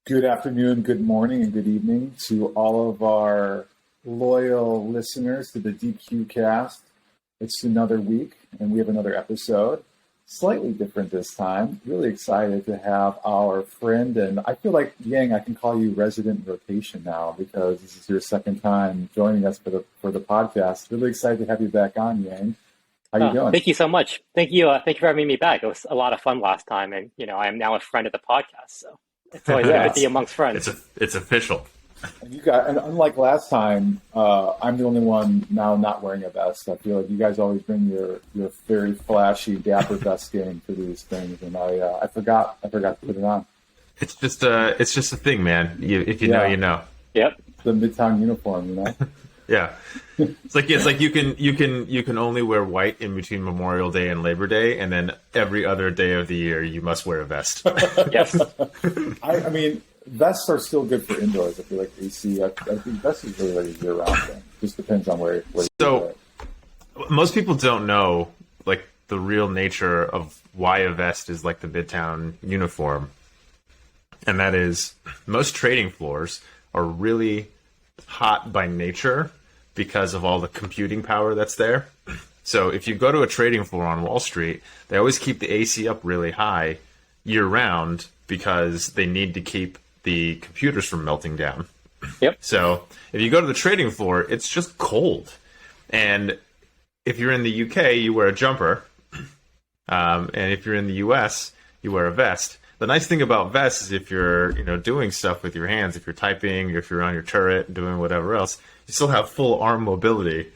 Good afternoon, good morning, and good evening to all of our loyal listeners to the DQ cast. It's another week, and we have another episode. Slightly different this time. Really excited to have our friend, and I feel like, Yang, I can call you resident rotation now because this is your second time joining us for the podcast. Really excited to have you back on, Yang. How you doing? Thank you so much. Thank you for having me back. It was a lot of fun last time, and I am now a friend of the podcast, so it's always good to be amongst friends. It's official. And unlike last time, I'm the only one now not wearing a vest. I feel like you guys always bring your very flashy, dapper vest game for these things, and I forgot to put it on. It's just a thing, man. If you know, you know. Yep. The Midtown uniform, you know. Yeah, it's like you can only wear white in between Memorial Day and Labor Day, and then every other day of the year you must wear a vest. Yes. I mean, vests are still good for indoors. I feel like AC. I think vests is really like a year-round thing. Just depends on where you do it. Most people don't know like the real nature of why a vest is like the Midtown uniform, and that is most trading floors are really hot by nature because of all the computing power that's there. So if you go to a trading floor on Wall Street, they always keep the AC up really high year round because they need to keep the computers from melting down. Yep. So if you go to the trading floor, it's just cold. And if you're in the UK, you wear a jumper. And if you're in the US, you wear a vest. The nice thing about vests is if you're, doing stuff with your hands, if you're typing, or if you're on your turret doing whatever else, you still have full arm mobility.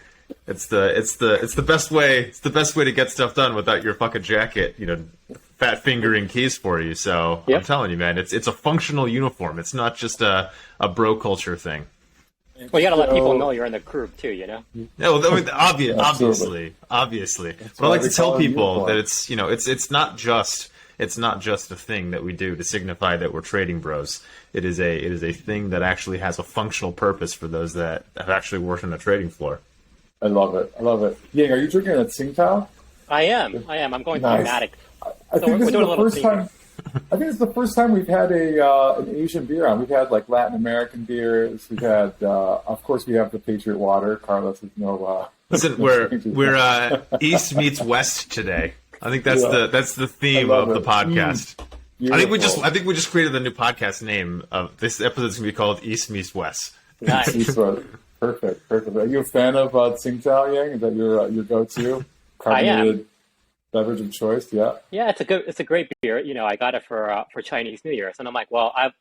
It's the best way. It's the best way to get stuff done without your fucking jacket, fat fingering keys for you. So yep. I'm telling you, man, it's a functional uniform. It's not just a bro culture thing. Well, you got to let people know you're in the crew too, No, I mean, obviously. But I like to tell people that it's not just a thing that we do to signify that we're trading bros. It is a thing that actually has a functional purpose for those that have actually worked on a trading floor. I love it. Yang, are you drinking a Tsingtao? I am. I'm going nice. thematic. I think this is the first time. I think it's the first time we've had an Asian beer on. We've had like Latin American beers. We've had, of course, we have the Patriot Water. Carlos is no. Listen, we're East meets West today. I think that's the theme of the podcast. I think we just created the new podcast name of this episode. Is going to be called East Meets West. Nice. Perfect. Are you a fan of Tsingtao, Yang? Is that your go-to carbonated beverage of choice? Yeah. Yeah, it's a great beer. I got it for Chinese New Year's, and I'm like, well, I have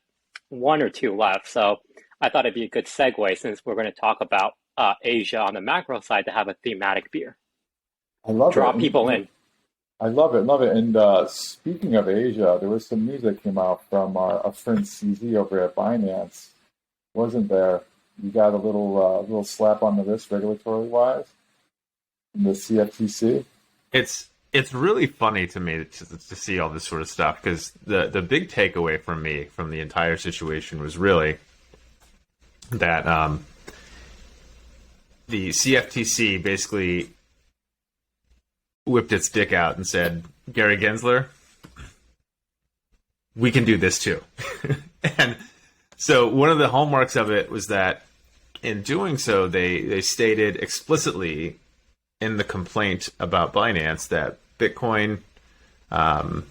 one or two left, so I thought it'd be a good segue since we're going to talk about Asia on the macro side to have a thematic beer. I love it. Draw people in. I love it. And speaking of Asia, there was some news that came out from our friend CZ over at Binance. Wasn't there? You got a little slap on the wrist regulatory wise in the CFTC. It's really funny to me to see all this sort of stuff because the big takeaway from me from the entire situation was really that the CFTC basically whipped its dick out and said, Gary Gensler, we can do this too. And so one of the hallmarks of it was that in doing so, they stated explicitly in the complaint about Binance that Bitcoin and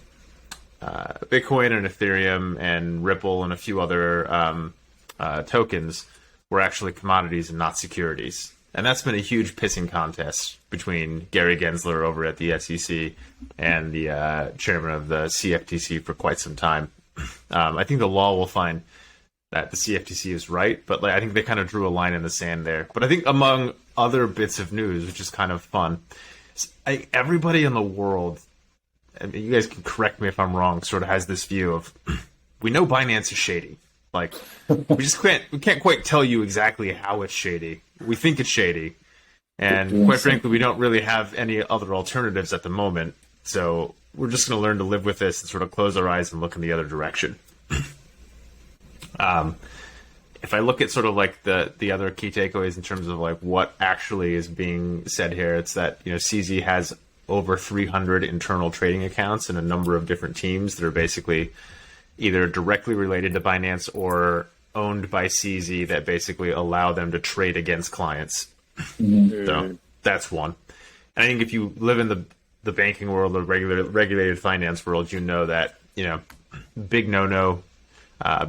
Ethereum and Ripple and a few other tokens were actually commodities and not securities. And that's been a huge pissing contest between Gary Gensler over at the SEC and the chairman of the CFTC for quite some time. I think the law will find that the CFTC is right, but I think they kind of drew a line in the sand there. But I think among other bits of news, which is kind of fun, everybody in the world, and you guys can correct me if I'm wrong, sort of has this view of, we know Binance is shady. Like, we can't quite tell you exactly how it's shady. We think it's shady. And quite frankly, we don't really have any other alternatives at the moment. So we're just going to learn to live with this and sort of close our eyes and look in the other direction. If I look at sort of like the other key takeaways in terms of like what actually is being said here, it's that, CZ has over 300 internal trading accounts and a number of different teams that are basically either directly related to Binance or owned by CZ that basically allow them to trade against clients. So that's one. And I think if you live in the banking world or regulated finance world, you know that, big no-no,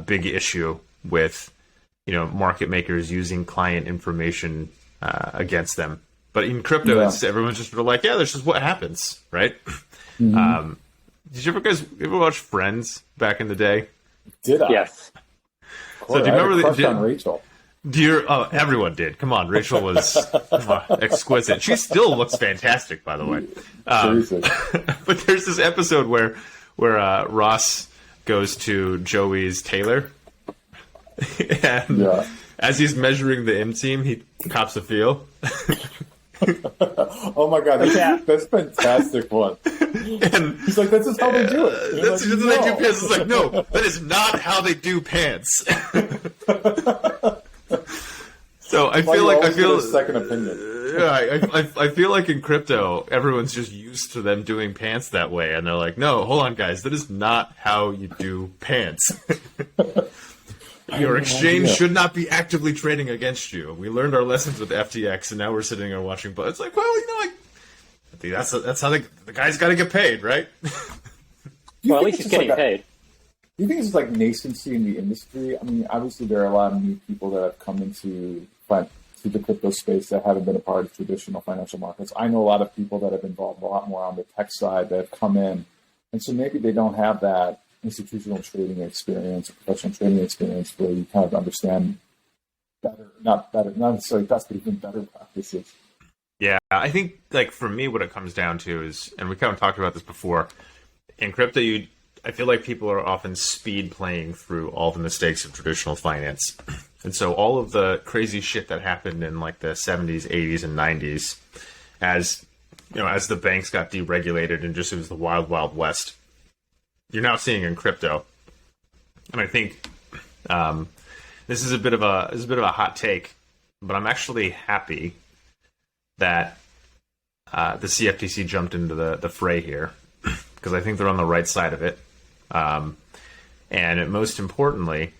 big issue with, market makers using client information against them. But in crypto, everyone's just sort of like, yeah, this is what happens, right? Did you ever watch Friends back in the day? Did I? Yes. So do you remember on Rachel? Everyone did. Come on, Rachel was exquisite. She still looks fantastic, by the way. But there's this episode where Ross goes to Joey's tailor, and as he's measuring the M team, he cops a feel. Oh my god, that's a fantastic one. And he's like, "This is how they do it." That's how they do pants. It's like, no, that is not how they do pants. So I feel a second opinion. I feel like in crypto, everyone's just used to them doing pants that way, and they're like, "No, hold on, guys, that is not how you do pants." Your exchange should not be actively trading against you. We learned our lessons with FTX, and now we're sitting there watching. But it's like, well, I think that's how the guy's got to get paid, right? Well, at least he's getting paid. Do you think it's like nascency in the industry? I mean, obviously there are a lot of new people that have come into the crypto space that haven't been a part of traditional financial markets. I know a lot of people that have been involved a lot more on the tech side that have come in, and so maybe they don't have that institutional trading experience or professional trading experience where you kind of understand not necessarily best, but even better practices. Yeah, I think like for me, what it comes down to is, and we kind of talked about this before, in crypto, I feel like people are often speed playing through all the mistakes of traditional finance. And so all of the crazy shit that happened in like the 70s, 80s, and 90s, as the banks got deregulated and just it was the wild, wild west, you're now seeing in crypto. And I think this is a bit of a hot take, but I'm actually happy that the CFTC jumped into the fray here, because I think they're on the right side of it. And most importantly,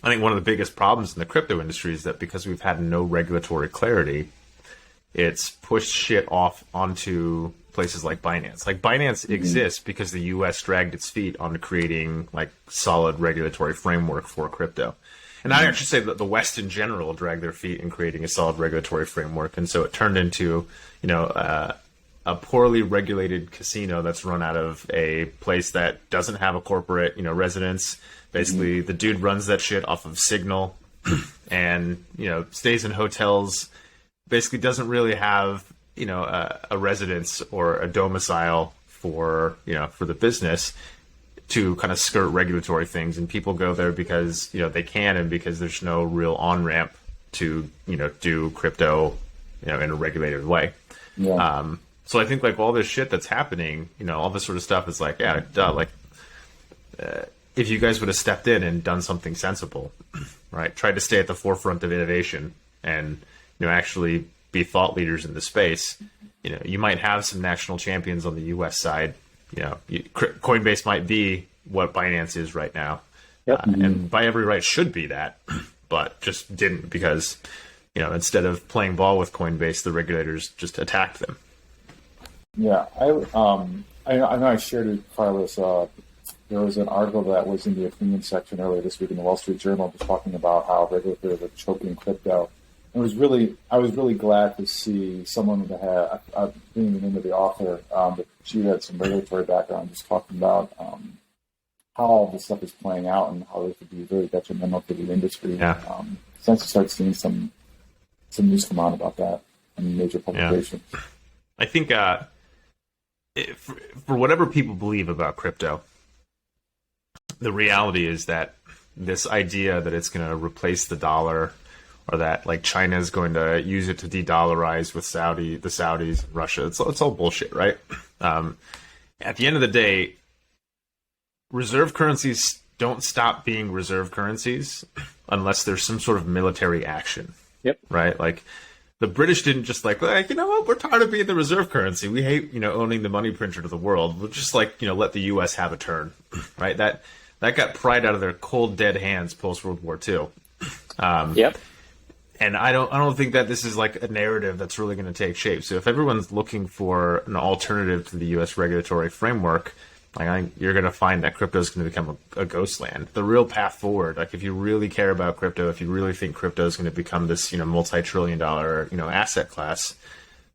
I think one of the biggest problems in the crypto industry is that because we've had no regulatory clarity, it's pushed shit off onto places like Binance. Like Binance exists because the US dragged its feet onto creating like solid regulatory framework for crypto. And I actually say that the West in general dragged their feet in creating a solid regulatory framework. And so it turned into, a poorly regulated casino that's run out of a place that doesn't have a corporate, residence. Basically, the dude runs that shit off of Signal and, stays in hotels, basically doesn't really have, a residence or a domicile for the business to kind of skirt regulatory things. And people go there because, they can and because there's no real on-ramp to, do crypto, in a regulated way. Yeah. So I think like all this shit that's happening, all this sort of stuff is like, yeah, duh, if you guys would have stepped in and done something sensible, right? Tried to stay at the forefront of innovation and, actually be thought leaders in the space, you might have some national champions on the US side. Coinbase might be what Binance is right now. Yep. And by every right should be that, but just didn't because, instead of playing ball with Coinbase, the regulators just attacked them. Yeah, I know I shared it, Carlos. There was an article that was in the opinion section earlier this week in the Wall Street Journal, just talking about how regulators are choking crypto. I was really glad to see someone that had, I didn't even know the author, but she had some regulatory background, just talking about how all this stuff is playing out and how it could be very detrimental to the industry. Yeah. Since you start seeing some news come out about that in major publications. Yeah. I think for whatever people believe about crypto, the reality is that this idea that it's going to replace the dollar, or that like China is going to use it to de-dollarize with the Saudis, Russia, it's all bullshit, right? At the end of the day, reserve currencies don't stop being reserve currencies unless there's some sort of military action. Yep. Right? Like the British didn't just like, you know what, we're tired of being the reserve currency. We hate, owning the money printer to the world. We'll just let the U.S. have a turn, right? That got pried out of their cold, dead hands post World War II. Yep. And I don't think that this is like a narrative that's really going to take shape. So if everyone's looking for an alternative to the U.S. regulatory framework, I think you're going to find that crypto is going to become a ghost land. The real path forward, like if you really care about crypto, if you really think crypto is going to become this, multi-trillion-dollar, asset class,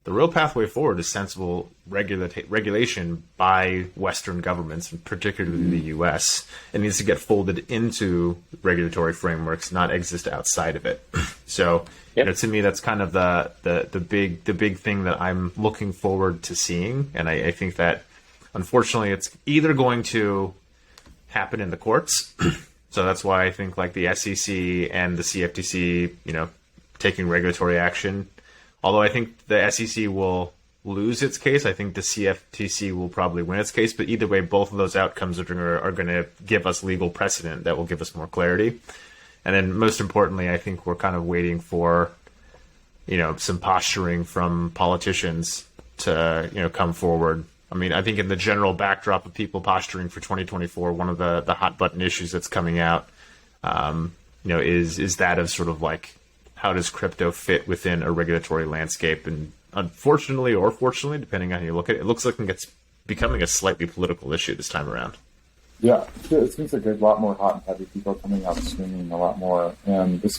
the real pathway forward is sensible regulation by Western governments, and particularly the U.S. It needs to get folded into regulatory frameworks, not exist outside of it. So, to me, that's kind of the big thing that I'm looking forward to seeing, and I think that. Unfortunately, it's either going to happen in the courts. So that's why I think like the SEC and the CFTC, taking regulatory action. Although I think the SEC will lose its case, I think the CFTC will probably win its case. But either way, both of those outcomes are going to give us legal precedent that will give us more clarity. And then most importantly, I think we're kind of waiting for, some posturing from politicians to, come forward. I mean, I think in the general backdrop of people posturing for 2024, one of the hot button issues that's coming out, is that of sort of like, how does crypto fit within a regulatory landscape? And unfortunately or fortunately, depending on how you look at it, it looks like it's becoming a slightly political issue this time around. Yeah, it seems like there's a lot more hot and heavy people coming out swinging a lot more, and there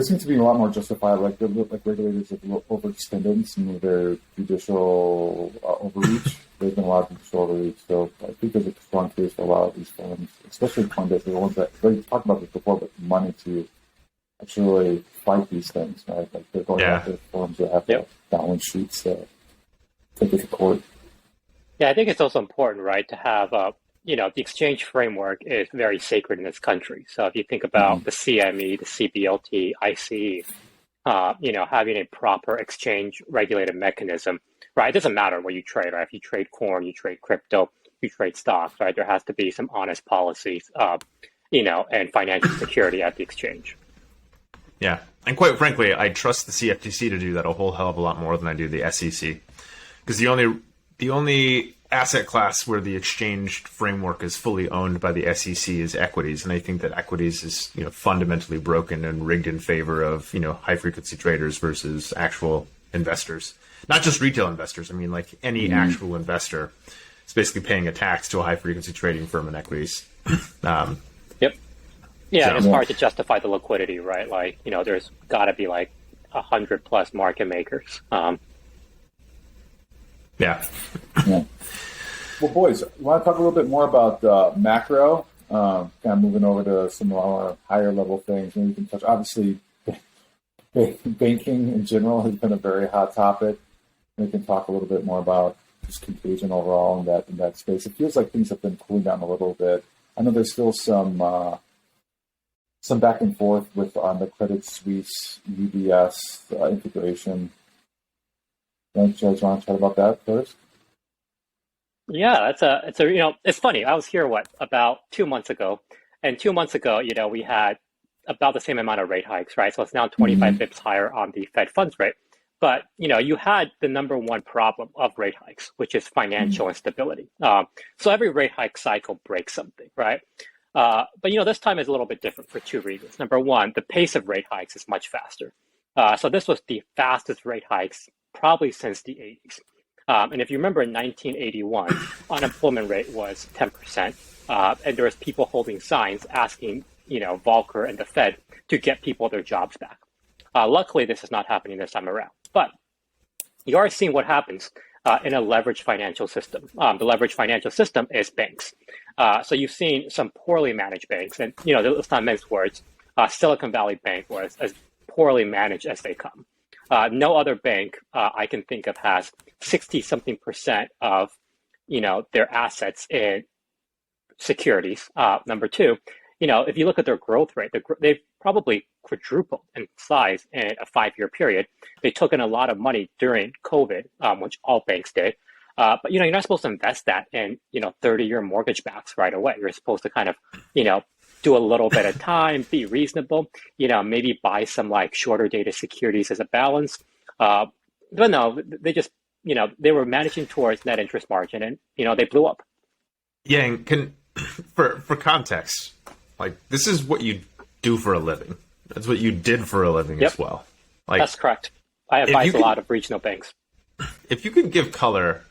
seems to be a lot more justified, like regulators have overextended in some of their judicial overreach. There's been a lot of judicial overreach, so I think there's a strong case for a lot of these firms, especially Coinbase, the ones that, we talked about this before, but money to actually fight these things, right? Like they're going after firms that have balance sheets to take it to court. Yeah, I think it's also important, right, to have the exchange framework is very sacred in this country. So if you think about the CME, the CBLT, ICE, having a proper exchange regulated mechanism, right? It doesn't matter what you trade, right? If you trade corn, you trade crypto, you trade stocks, right? There has to be some honest policies, and financial security at the exchange. Yeah. And quite frankly, I trust the CFTC to do that a whole hell of a lot more than I do the SEC. Because the only asset class where the exchange framework is fully owned by the SEC is equities, and I think that equities is fundamentally broken and rigged in favor of high frequency traders versus actual investors, not just retail investors. I mean, like any actual investor is basically paying a tax to a high frequency trading firm in equities. Yep. Yeah, so, it's hard to justify the liquidity, right? Like there's got to be like 100+ market makers. Yeah. Well, boys, I want to talk a little bit more about macro, kind of moving over to some of our higher level things. And we can touch, obviously, banking in general has been a very hot topic. And we can talk a little bit more about just contagion overall in that space. It feels like things have been cooling down a little bit. I know there's still some back and forth on the Credit Suisse UBS integration. Don't you guys want to chat about that first? Yeah, it's funny. I was here, about 2 months ago. And 2 months ago, we had about the same amount of rate hikes, right? So it's now 25 bips higher on the Fed funds rate. But, you had the number one problem of rate hikes, which is financial instability. So every rate hike cycle breaks something, right? But, this time is a little bit different for two reasons. Number one, the pace of rate hikes is much faster. So this was the fastest rate hikes probably since the 80s. And if you remember in 1981, unemployment rate was 10%. And there was people holding signs asking, Volcker and the Fed to get people their jobs back. Luckily, this is not happening this time around. But you are seeing what happens in a leveraged financial system. The leveraged financial system is banks. So you've seen some poorly managed banks. And, let's not mince words. Silicon Valley Bank was as poorly managed as they come. No other bank I can think of has 60-something% of, their assets in securities. Number two, if you look at their growth rate, they've probably quadrupled in size in a 5-year period. They took in a lot of money during COVID, which all banks did. But, you're not supposed to invest that in, 30-year mortgage backs right away. You're supposed to kind of, do a little bit of time, be reasonable, maybe buy some like shorter dated securities as a balance. But no, they just, they were managing towards net interest margin, and, they blew up. Yang, for context, like, this is what you do for a living. That's what you did for a living as well. Like, that's correct. I advise a lot of regional banks. If you could give color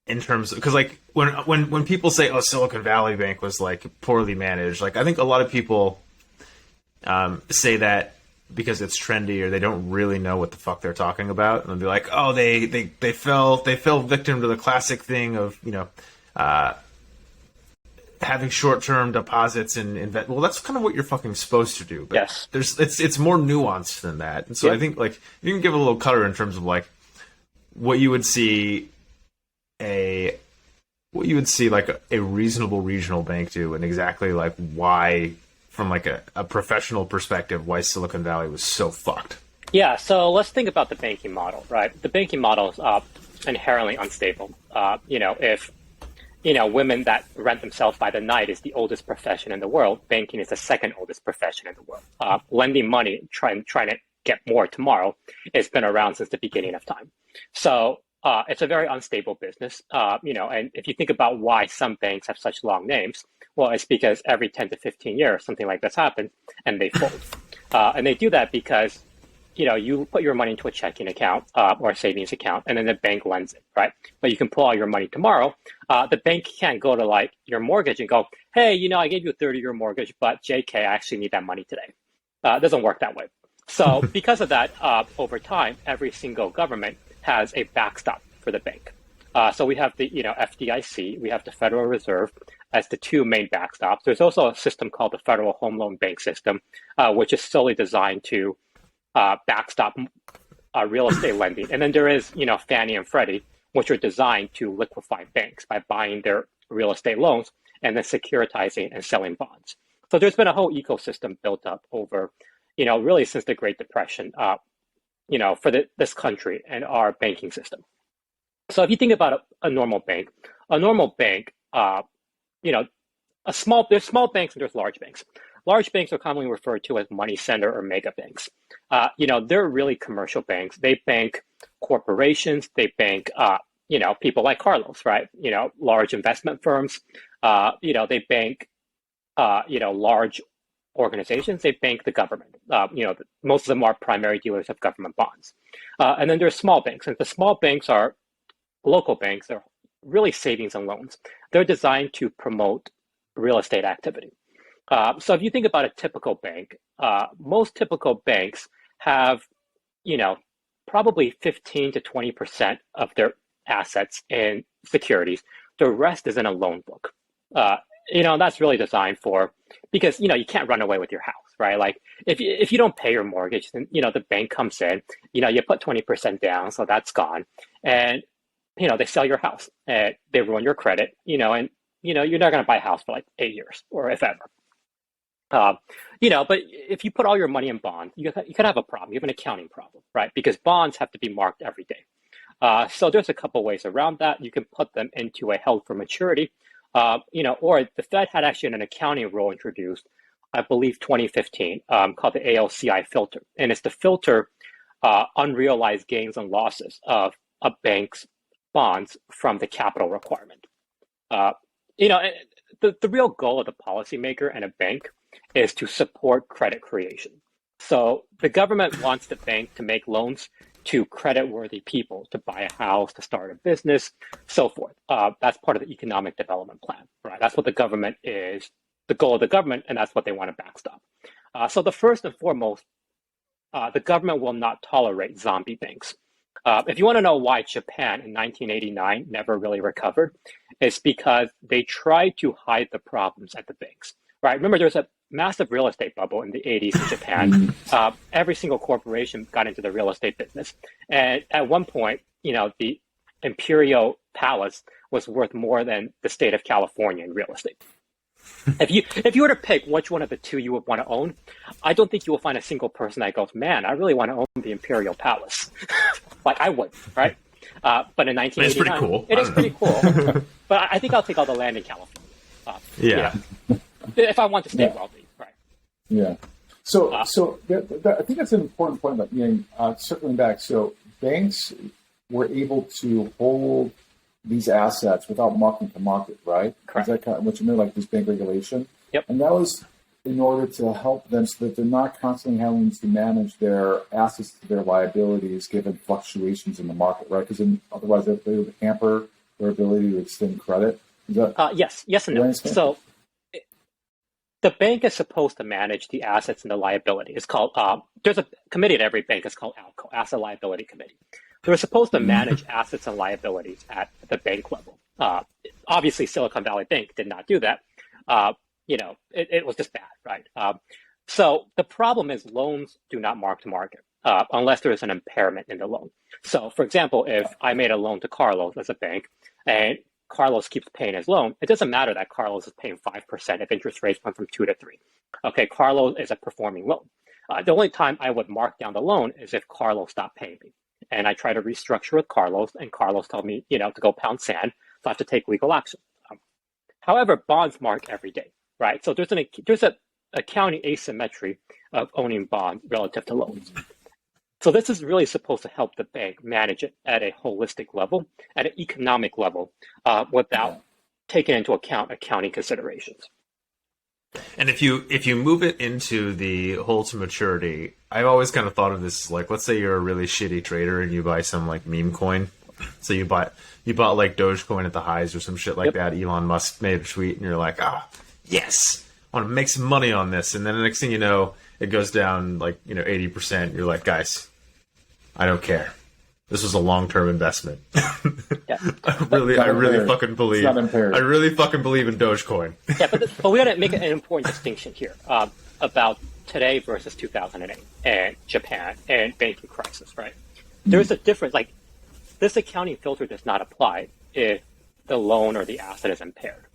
in terms of, because like when people say, oh, Silicon Valley Bank was like poorly managed, like I think a lot of people say that because it's trendy or they don't really know what the fuck they're talking about, and they'll be like, oh, they fell victim to the classic thing of having short-term deposits and invest. Well, that's kind of what you're fucking supposed to do. But yes, it's more nuanced than that, and so I think like you can give a little color in terms of like what you would see like a reasonable regional bank do, and exactly like why, from like a professional perspective, why Silicon Valley was so fucked. Yeah, so let's think about the banking model, right? The banking model is inherently unstable. If women that rent themselves by the night is the oldest profession in the world, banking is the second oldest profession in the world. Lending money, trying to get more tomorrow, has been around since the beginning of time. So it's a very unstable business, and if you think about why some banks have such long names, well, it's because every 10 to 15 years, something like this happens and they fold. And they do that because, you put your money into a checking account or a savings account, and then the bank lends it, right? But you can pull out your money tomorrow. The bank can't go to like your mortgage and go, hey, I gave you a 30-year mortgage, but JK, I actually need that money today. It doesn't work that way. So because of that, over time, every single government has a backstop for the bank. So we have the FDIC, we have the Federal Reserve as the two main backstops. There's also a system called the Federal Home Loan Bank System, which is solely designed to backstop real estate lending. And then there is, Fannie and Freddie, which are designed to liquefy banks by buying their real estate loans and then securitizing and selling bonds. So there's been a whole ecosystem built up over, really since the Great Depression, for this country and our banking system. So if you think about a normal bank, there's small banks and there's large banks. Large banks are commonly referred to as money center or mega banks. They're really commercial banks. They bank corporations. They bank, people like Carlos, right? Large investment firms. They bank, large organizations. They bank the government. Most of them are primary dealers of government bonds. And then there's small banks. And the small banks are local banks. They're really savings and loans. They're designed to promote real estate activity. So if you think about a typical bank, most typical banks have, probably 15 to 20% of their assets in securities. The rest is in a loan book. That's really designed for, because, you can't run away with your house, right? Like if you don't pay your mortgage, then, the bank comes in, you put 20% down, so that's gone. And, they sell your house and they ruin your credit, and, you're not going to buy a house for like 8 years or if ever. But if you put all your money in bonds, you could have a problem. You have an accounting problem, right? Because bonds have to be marked every day. So there's a couple ways around that. You can put them into a held for maturity, or the Fed had actually an accounting rule introduced, I believe 2015, called the ALCI filter. And it's to filter unrealized gains and losses of a bank's bonds from the capital requirement. The real goal of the policymaker and a bank is to support credit creation. So the government wants the bank to make loans to credit-worthy people to buy a house, to start a business, so forth. That's part of the economic development plan, right? That's what the government is, the goal of the government, and that's what they want to backstop. So the first and foremost, the government will not tolerate zombie banks. If you want to know why Japan in 1989 never really recovered, it's because they tried to hide the problems at the banks, right? Remember, there's a massive real estate bubble in the 80s in Japan. Every single corporation got into the real estate business. And at one point, the Imperial Palace was worth more than the state of California in real estate. If you were to pick which one of the two you would want to own, I don't think you will find a single person that goes, man, I really want to own the Imperial Palace. Like I would, right? But in 1989, it's pretty cool. It is pretty cool. But I think I'll take all the land in California. Yeah. if I want to stay wealthy, right? Yeah. So I think that's an important point about Yang. Circling back, so banks were able to hold these assets without marking to market, right? Correct. Is that kind of what you mean, like this bank regulation? Yep. And that was in order to help them so that they're not constantly having to manage their assets to their liabilities given fluctuations in the market, right? Because otherwise they would hamper their ability to extend credit. Is that yes and no. So the bank is supposed to manage the assets and the liability. It's called, there's a committee at every bank. It's called ALCO, Asset Liability Committee. They're supposed to manage assets and liabilities at the bank level. Obviously, Silicon Valley Bank did not do that. It was just bad, right? So the problem is loans do not mark to market unless there is an impairment in the loan. So, for example, if I made a loan to Carlos as a bank and Carlos keeps paying his loan, it doesn't matter that Carlos is paying 5% if interest rates went from 2 to 3. Okay, Carlos is a performing loan. The only time I would mark down the loan is if Carlos stopped paying me. And I try to restructure with Carlos, and Carlos told me, to go pound sand, so I have to take legal action. However, bonds mark every day, right? So there's an accounting asymmetry of owning bonds relative to loans. So this is really supposed to help the bank manage it at a holistic level, at an economic level, without taking into account accounting considerations. And if you move it into the hold to maturity, I've always kind of thought of this like, let's say you're a really shitty trader and you buy some like meme coin. So you bought like Dogecoin at the highs or some shit like that. Elon Musk made a tweet and you're like, yes, I want to make some money on this. And then the next thing you know, it goes down like 80%. You're like, guys, I don't care. This was a long-term investment. Yeah. I really fucking believe in Dogecoin. Yeah, but we got to make an important distinction here about today versus 2008 and Japan and banking crisis, right? There's a difference. Like this accounting filter does not apply if the loan or the asset is impaired.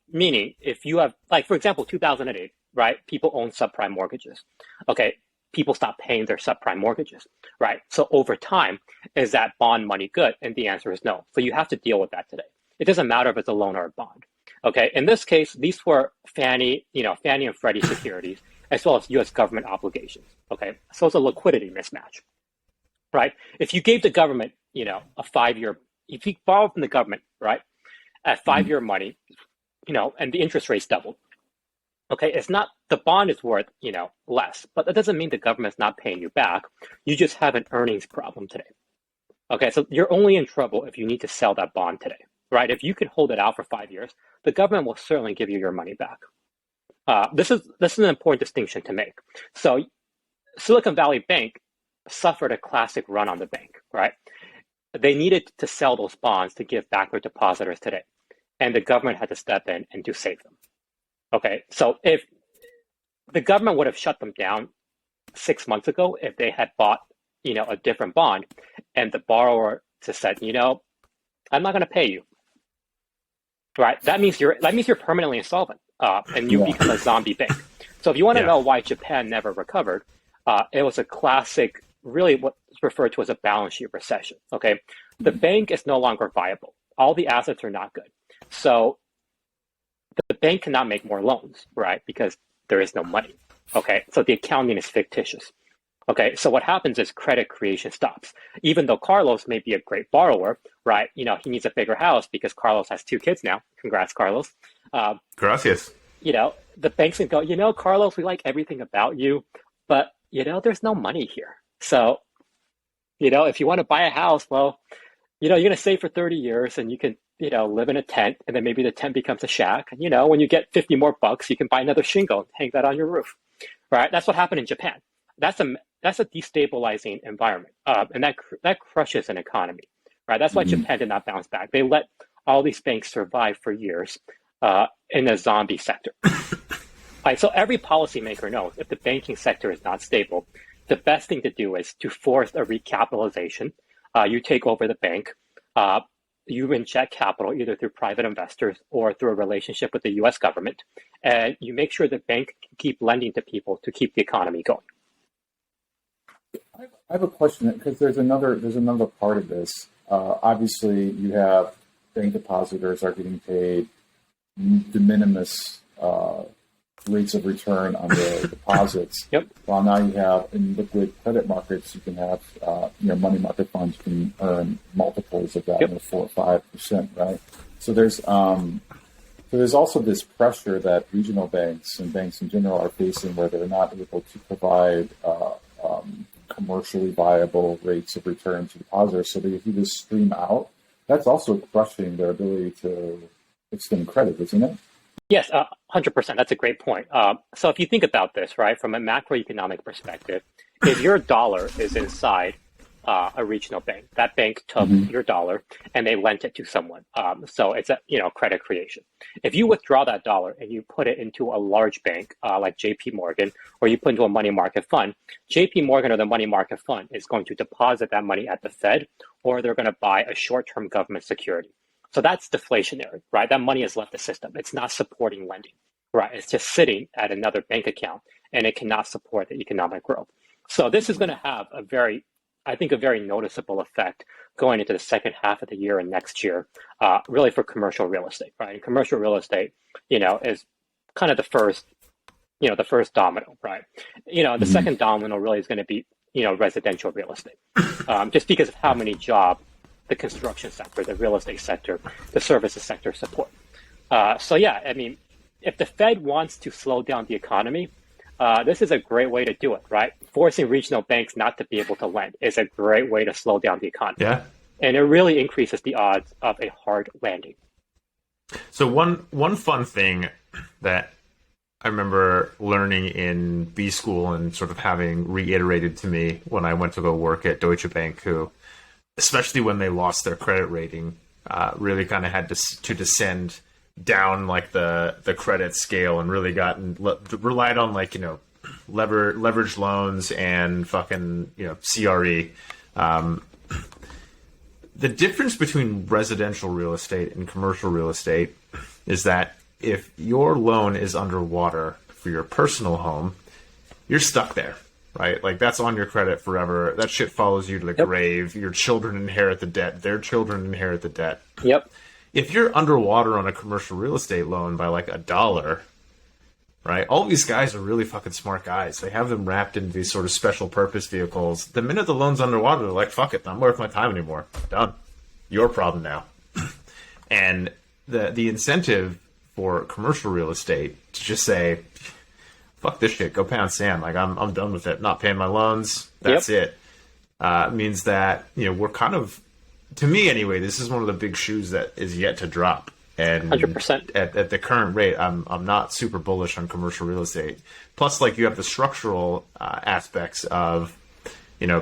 Meaning, if you have, like for example, 2008, right? People own subprime mortgages. Okay. People stop paying their subprime mortgages, right? So over time, is that bond money good? And the answer is no. So you have to deal with that today. It doesn't matter if it's a loan or a bond. Okay. In this case, these were Fannie and Freddie securities, as well as U.S. government obligations. Okay. So it's a liquidity mismatch, right? If you gave the government, if you borrow from the government, right, at 5-year money, and the interest rates doubled. Okay, it's not, the bond is worth, less, but that doesn't mean the government's not paying you back. You just have an earnings problem today. Okay, so you're only in trouble if you need to sell that bond today, right? If you can hold it out for 5 years, the government will certainly give you your money back. This is an important distinction to make. So Silicon Valley Bank suffered a classic run on the bank, right? They needed to sell those bonds to give back their depositors today, and the government had to step in and to save them. Okay, so if the government would have shut them down 6 months ago if they had bought, a different bond, and the borrower just said, I'm not going to pay you, right? That means you're permanently insolvent, and you become a zombie bank. So if you want to know why Japan never recovered, it was a classic, really what's referred to as a balance sheet recession. Okay, the bank is no longer viable. All the assets are not good. So the bank cannot make more loans, right? Because there is no money. Okay, so the accounting is fictitious. Okay, so what happens is credit creation stops. Even though Carlos may be a great borrower, right? He needs a bigger house because Carlos has 2 kids now. Congrats, Carlos. Gracias. The banks can go, Carlos, we like everything about you, but, there's no money here. So, if you want to buy a house, well, you're going to save for 30 years and you can, live in a tent, and then maybe the tent becomes a shack. And, when you get 50 more bucks, you can buy another shingle and hang that on your roof, right? That's what happened in Japan. That's a destabilizing environment, and that crushes an economy, right? That's why Japan did not bounce back. They let all these banks survive for years in a zombie sector. Right, so every policymaker knows if the banking sector is not stable, the best thing to do is to force a recapitalization. You take over the bank. You inject capital either through private investors or through a relationship with the U.S. government, and you make sure the bank can keep lending to people to keep the economy going. I have a question because there's another part of this. Obviously, you have bank depositors are getting paid de minimis rates of return on their deposits. Yep. While now you have in liquid credit markets, you can have money market funds can earn multiples of that, Yep. 4 or 5%, right? So there's also this pressure that regional banks and banks in general are facing, where they're not able to provide commercially viable rates of return to depositors. So they do this stream out. That's also crushing their ability to extend credit, isn't it? Yes, 100%. That's a great point. So if you think about this, right, from a macroeconomic perspective, if your dollar is inside a regional bank, that bank took your dollar and they lent it to someone. So it's a credit creation. If you withdraw that dollar and you put it into a large bank like JP Morgan, or you put into a money market fund, JP Morgan or the money market fund is going to deposit that money at the Fed, or they're going to buy a short-term government security. So that's deflationary, right? That money has left the system. It's not supporting lending, right? It's just sitting at another bank account, and it cannot support the economic growth. So this is going to have a very noticeable effect going into the second half of the year and next year, really for commercial real estate, right? And commercial real estate, is kind of the first domino, right? The second domino really is going to be, residential real estate, just because of how many jobs the construction sector, the real estate sector, the services sector support. So yeah, I mean, if the Fed wants to slow down the economy, this is a great way to do it, right? Forcing regional banks not to be able to lend is a great way to slow down the economy. Yeah. And it really increases the odds of a hard landing. So one fun thing that I remember learning in B school and sort of having reiterated to me when I went to go work at Deutsche Bank, who, especially when they lost their credit rating, really kind of had to descend down like the credit scale and really relied on leveraged loans and fucking CRE. The difference between residential real estate and commercial real estate is that if your loan is underwater for your personal home, you're stuck there. Right? Like, that's on your credit forever. That shit follows you to the grave. Your children inherit the debt. Their children inherit the debt. Yep. If you're underwater on a commercial real estate loan by like $1, right? All these guys are really fucking smart guys. They have them wrapped into these sort of special purpose vehicles. The minute the loan's underwater, they're like, fuck it, I'm not worth my time anymore. Done. Your problem now. And the incentive for commercial real estate to just say, fuck this shit, go pound sand. Like, I'm done with it. Not paying my loans. That's it. Means that, we're kind of, to me anyway, this is one of the big shoes that is yet to drop. And 100%. At the current rate, I'm not super bullish on commercial real estate. Plus, like, you have the structural aspects of,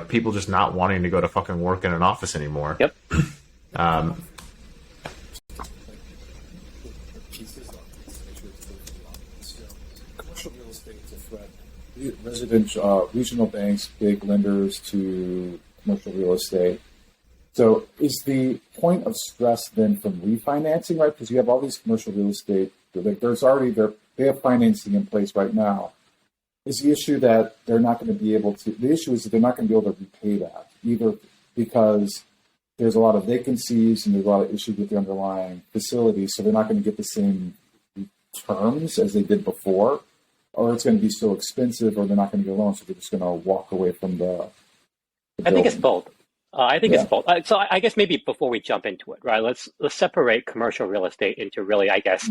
people just not wanting to go to fucking work in an office anymore. Yep. Residential, regional banks, big lenders to commercial real estate. So is the point of stress then from refinancing, right? Because you have all these commercial real estate, they have financing in place right now. Is the issue that they're not going to be able to, the issue is that they're not going to be able to repay that, either because there's a lot of vacancies and there's a lot of issues with the underlying facilities, so they're not going to get the same terms as they did before, or it's going to be so expensive, or they're not going to get a loan, so they're just going to walk away from the I think it's both. It's both. So I guess maybe before we jump into it, right, let's separate commercial real estate into really, I guess,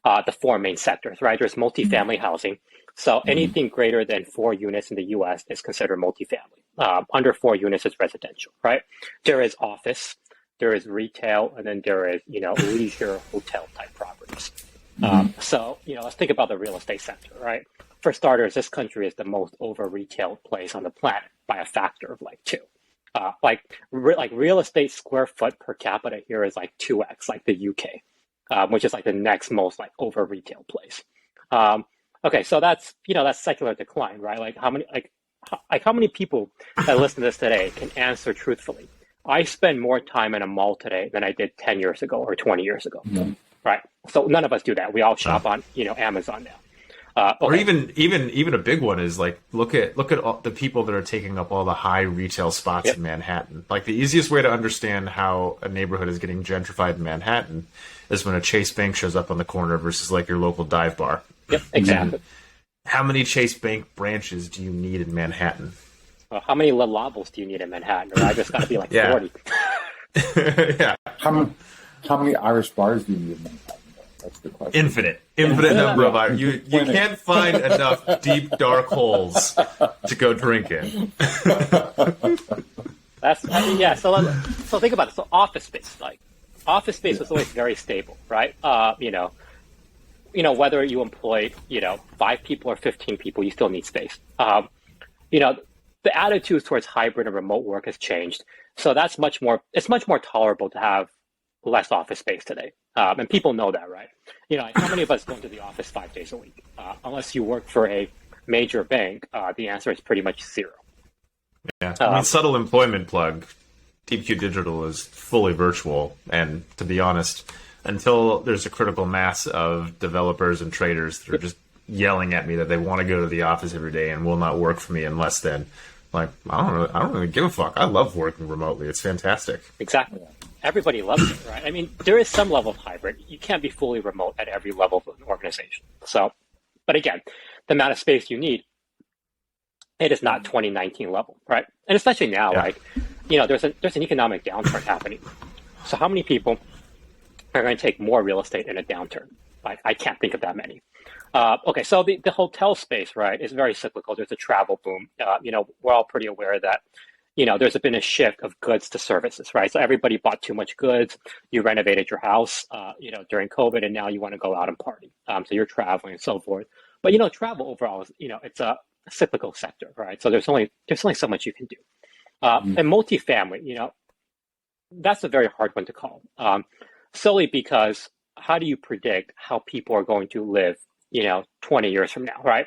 the four main sectors, right? There's multifamily housing. So anything greater than 4 units in the U.S. is considered multifamily. Under 4 units is residential, right? There is office, there is retail, and then there is, leisure hotel type properties. So, let's think about the real estate sector, right? For starters, this country is the most over-retailed place on the planet by a factor of 2. Real estate square foot per capita here is 2x, like the UK, which is the next most over-retail place. Okay, so that's secular decline, right? How many people that listen to this today can answer truthfully, I spend more time in a mall today than I did 10 years ago or 20 years ago, right? So none of us do that. We all shop on, Amazon Or even a big one is like look at all the people that are taking up all the high retail spots in Manhattan. Like the easiest way to understand how a neighborhood is getting gentrified in Manhattan is when a Chase Bank shows up on the corner versus like your local dive bar. Yep, exactly. And how many Chase Bank branches do you need in Manhattan? Well, how many Le Lobos do you need in Manhattan? Or I just got to be like 40. Yeah. How many Irish bars do you need in Manhattan? That's the question. Infinite number of Irish. You can't find enough deep dark holes to go drink in. So think about it. So office space was always very stable, right? Whether you employ 5 people or 15 people, you still need space. The attitudes towards hybrid and remote work has changed. So it's much more tolerable to have less office space today. And people know that, right? How many of us go into the office 5 days a week? Unless you work for a major bank, the answer is pretty much 0. Yeah, subtle employment plug. TPQ Digital is fully virtual. And to be honest, until there's a critical mass of developers and traders that are just yelling at me that they want to go to the office every day and will not work for me unless then, like, I don't really give a fuck. I love working remotely. It's fantastic. Exactly. Everybody loves it, right? I mean, there is some level of hybrid. You can't be fully remote at every level of an organization. So, but again, the amount of space you need, it is not 2019 level, right? And especially now, there's an economic downturn happening. So how many people are going to take more real estate in a downturn? I can't think of that many. So the hotel space, right, is very cyclical. There's a travel boom. We're all pretty aware that, there's been a shift of goods to services, right? So everybody bought too much goods. You renovated your house, during COVID, and now you want to go out and party. So you're traveling and so forth. But, travel overall is, it's a cyclical sector, right? So there's only so much you can do. And multifamily, that's a very hard one to call, solely because how do you predict how people are going to live, 20 years from now, right?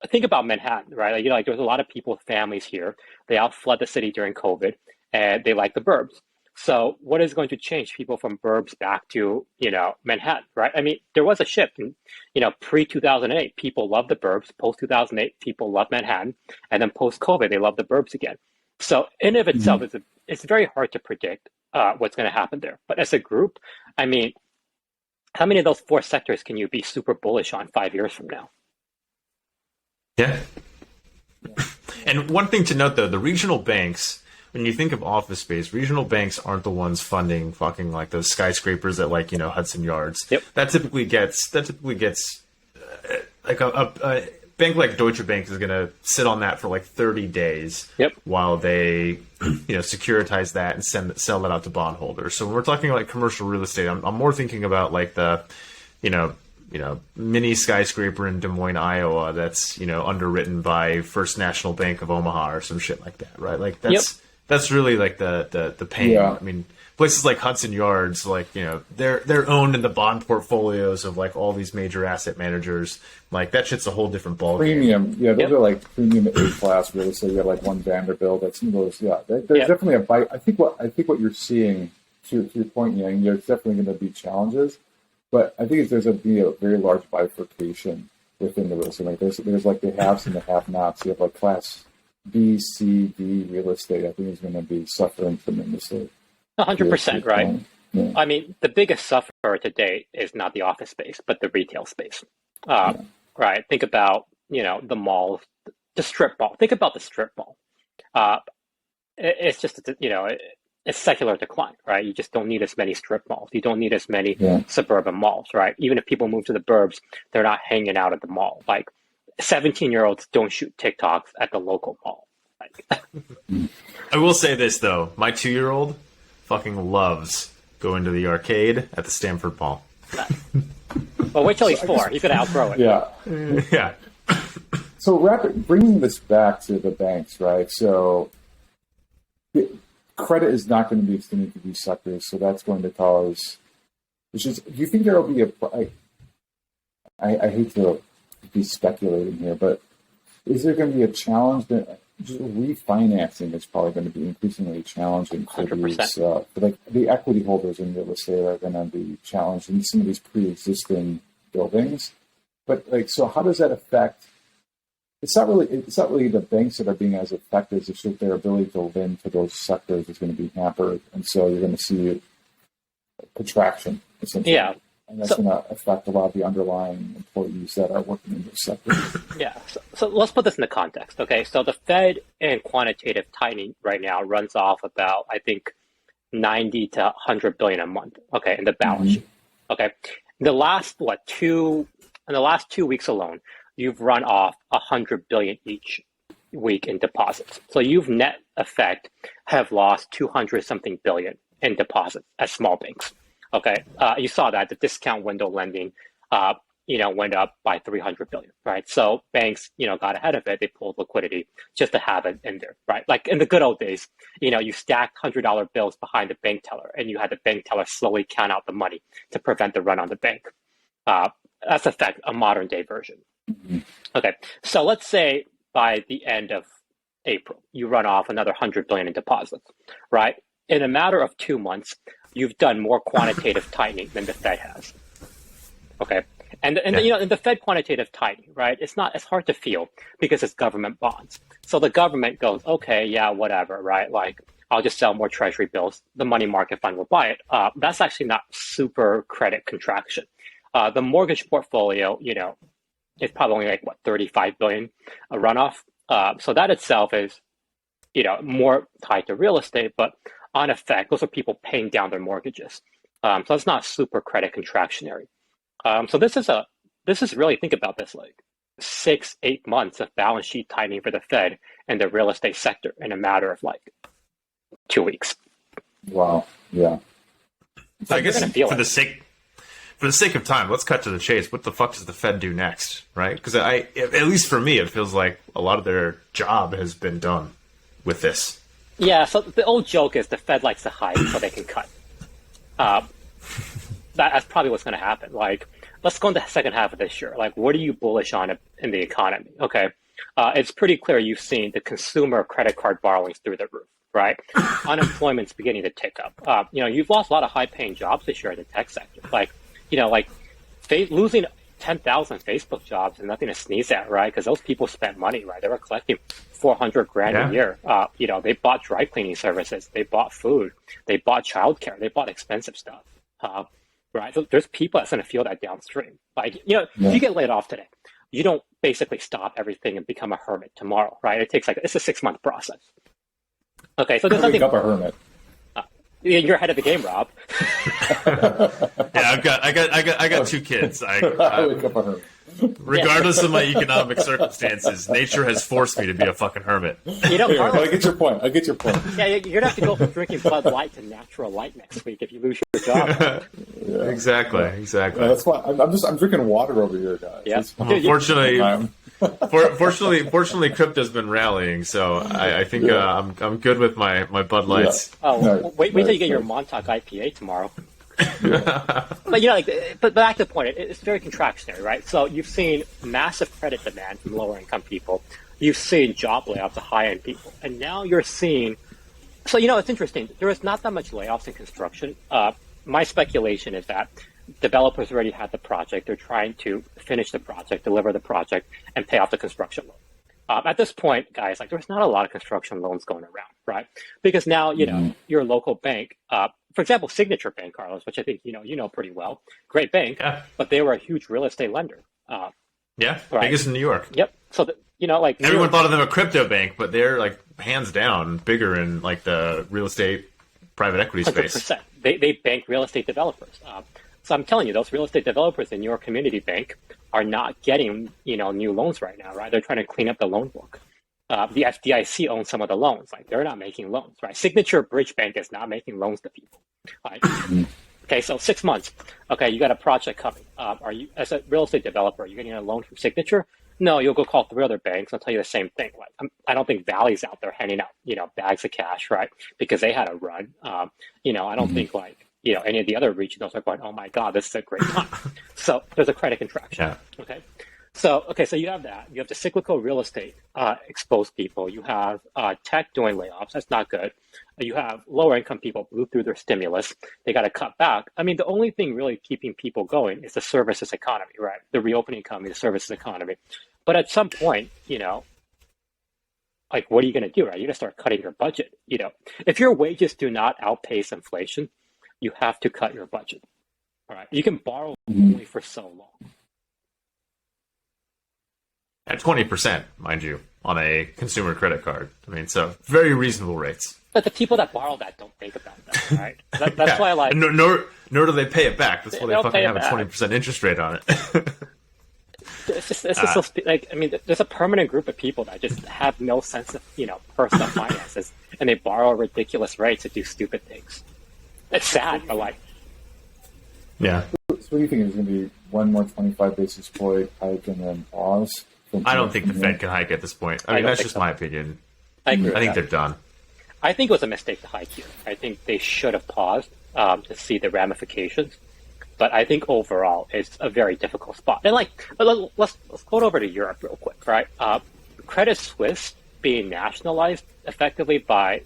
Think about Manhattan, right? There's a lot of people with families here. They all fled the city during COVID, and they like the burbs. So what is going to change people from burbs back to, Manhattan, right? There was a shift in, pre-2008, people loved the burbs. Post-2008, people loved Manhattan. And then post-COVID, they love the burbs again. So in of itself, it's very hard to predict what's going to happen there. But as a group, how many of those 4 sectors can you be super bullish on 5 years from now? Yeah. And one thing to note, though, the regional banks, when you think of office space, regional banks aren't the ones funding fucking like those skyscrapers at Hudson Yards. Yep. That typically gets like a bank like Deutsche Bank is going to sit on that for like 30 days while they securitize that and sell that out to bondholders. So when we're talking like commercial real estate, I'm more thinking about like the mini skyscraper in Des Moines, Iowa that's underwritten by First National Bank of Omaha or some shit like that, right? Like that's really like the pain. Yeah. Places like Hudson Yards, they're owned in the bond portfolios of like all these major asset managers. Like that shit's a whole different ballgame. Premium, those are like premium A-class real estate. You have like One Vanderbilt. That's some of those. Yeah, there's definitely a bite. I think what you're seeing to your point, Yang, there's definitely going to be challenges, but I think there's be a very large bifurcation within the real estate. Like there's like the haves and the have-nots. You have like class B, C, D real estate. I think is going to be suffering tremendously. 100%, right? Yeah. The biggest sufferer to date is not the office space, but the retail space. Right? Think about, the malls, the strip mall. Think about the strip mall. It's just, it's secular decline, right? You just don't need as many strip malls. You don't need as many suburban malls, right? Even if people move to the burbs, they're not hanging out at the mall. Like 17-year-olds don't shoot TikToks at the local mall. I will say this though, my 2-year-old fucking loves going to the arcade at the Stamford Mall. Well, wait till he's 4. He's going to outgrow it. Yeah. So bringing this back to the banks, right? So credit is not going to be extended to these sectors, so that's going to cause. Do you think there will be I hate to be speculating here, but is there going to be a challenge that just refinancing is probably going to be increasingly challenging for 100%. These, like the equity holders in real estate are going to be challenged in some of these pre-existing buildings. but like, so how does that affect? It's not really the banks that are being as affected. It's just their ability to lend to those sectors is going to be hampered, and so you're going to see contraction essentially. Yeah. And that's going to affect a lot of the underlying employees that are working in those sectors. Yeah. So let's put this into context. Okay. So the Fed and quantitative tightening right now runs off about, I think, 90 to 100 billion a month. Okay. In the balance sheet. Okay. In the last 2 weeks alone, you've run off 100 billion each week in deposits. So you've net effect have lost 200 something billion in deposits as small banks. Okay, you saw that the discount window lending, went up by 300 billion, right? So banks, got ahead of it. They pulled liquidity just to have it in there, right? Like in the good old days, you stacked $100 bills behind the bank teller, and you had the bank teller slowly count out the money to prevent the run on the bank. That's in fact a modern day version. Okay, so let's say by the end of April, you run off another 100 billion in deposits, right? In a matter of 2 months, you've done more quantitative tightening than the Fed has. Okay, and the Fed quantitative tightening, right? It's hard to feel because it's government bonds. So the government goes, okay, yeah, whatever, right? Like I'll just sell more Treasury bills. The money market fund will buy it. That's actually not super credit contraction. The mortgage portfolio, is probably only 35 billion a runoff. So that itself is, more tied to real estate, but on effect, those are people paying down their mortgages. So it's not super credit contractionary. So this is really, think about this, like 6-8 months of balance sheet tightening for the Fed and the real estate sector in a matter of 2 weeks. Wow. Yeah. So I guess for the sake of time, let's cut to the chase. What the fuck does the Fed do next, right? Because at least for me, it feels like a lot of their job has been done with this. Yeah, so the old joke is the Fed likes to hide so they can cut. That's probably what's going to happen. Let's go into the second half of this year. What are you bullish on in the economy? Okay, it's pretty clear you've seen the consumer credit card borrowings through the roof, right? Unemployment's beginning to tick up. You've lost a lot of high-paying jobs this year in the tech sector. Losing 10,000 Facebook jobs is nothing to sneeze at, right? Because those people spent money, right? They were collecting 400 grand a year. They bought dry cleaning services, they bought food, they bought childcare, they bought expensive stuff, right? So there's people that's going to feel that downstream. If you get laid off today, you don't basically stop everything and become a hermit tomorrow, right? It takes it's a 6-month process. Okay, so there's nothing. Wake up a hermit. You're ahead of the game, Rob. Yeah, I got 2 kids. I wake up a hermit. Regardless of my economic circumstances, nature has forced me to be a fucking hermit. Carlos, I get your point. Yeah, you're gonna have to go from drinking Bud Light to Natural Light next week if you lose your job. Yeah. Exactly. Yeah, that's fine. I'm drinking water over here, guys. Yeah. Fortunately, crypto's been rallying, so I think I'm good with my Bud Lights. Yeah. Oh, wait till you get your Montauk IPA tomorrow. But back to the point, it's very contractionary, right? So you've seen massive credit demand from lower income people. You've seen job layoffs of high end people, and now you're seeing. So it's interesting. There is not that much layoffs in construction. My speculation is that developers already had the project. They're trying to finish the project, deliver the project, and pay off the construction loan. At this point, guys, there's not a lot of construction loans going around, right? Because now, your local bank, for example, Signature Bank, Carlos, which I think, you know pretty well, great bank, but they were a huge real estate lender. Right? Biggest in New York. Yep. So, everyone thought of them a crypto bank, but they're hands down bigger in the real estate private equity 100%. space. They bank real estate developers. So I'm telling you, those real estate developers in your community bank are not getting, new loans right now, right? They're trying to clean up the loan book. The FDIC owns some of the loans. They're not making loans, right? Signature Bridge Bank is not making loans to people. Right? Okay, so 6 months. Okay, you got a project coming. Are you, as a real estate developer, are you getting a loan from Signature? No, you'll go call 3 other banks. I'll tell you the same thing. I don't think Valley's out there handing out, bags of cash, right? Because they had a run. I don't think any of the other regionals are going, oh my God, this is a great time. So there's a credit contraction. Yeah. Okay. So you have that. You have the cyclical real estate exposed people. You have tech doing layoffs. That's not good. You have lower income people blew through their stimulus. They got to cut back. I mean, the only thing really keeping people going is the services economy, right? The reopening economy, the services economy. But at some point, like, what are you going to do, right? You're going to start cutting your budget. If your wages do not outpace inflation, you have to cut your budget. All right. You can borrow only for so long. At 20%, mind you, on a consumer credit card. I mean, so very reasonable rates. But the people that borrow that don't think about that, right? That's why, like, nor do they pay it back. That's why they fucking have a 20% interest rate on it. It's just so, like, I mean, there's a permanent group of people that just have no sense of, personal finances, and they borrow ridiculous rates to do stupid things. It's sad, but like, yeah. So what do you think is going to be one more 25 basis point hike and then pause? I don't think the Fed can hike at this point. I mean, that's just my opinion. I think they're done. I think it was a mistake to hike here. I think they should have paused to see the ramifications. But I think overall it's a very difficult spot. And let's go over to Europe real quick, right? Credit Suisse being nationalized effectively by,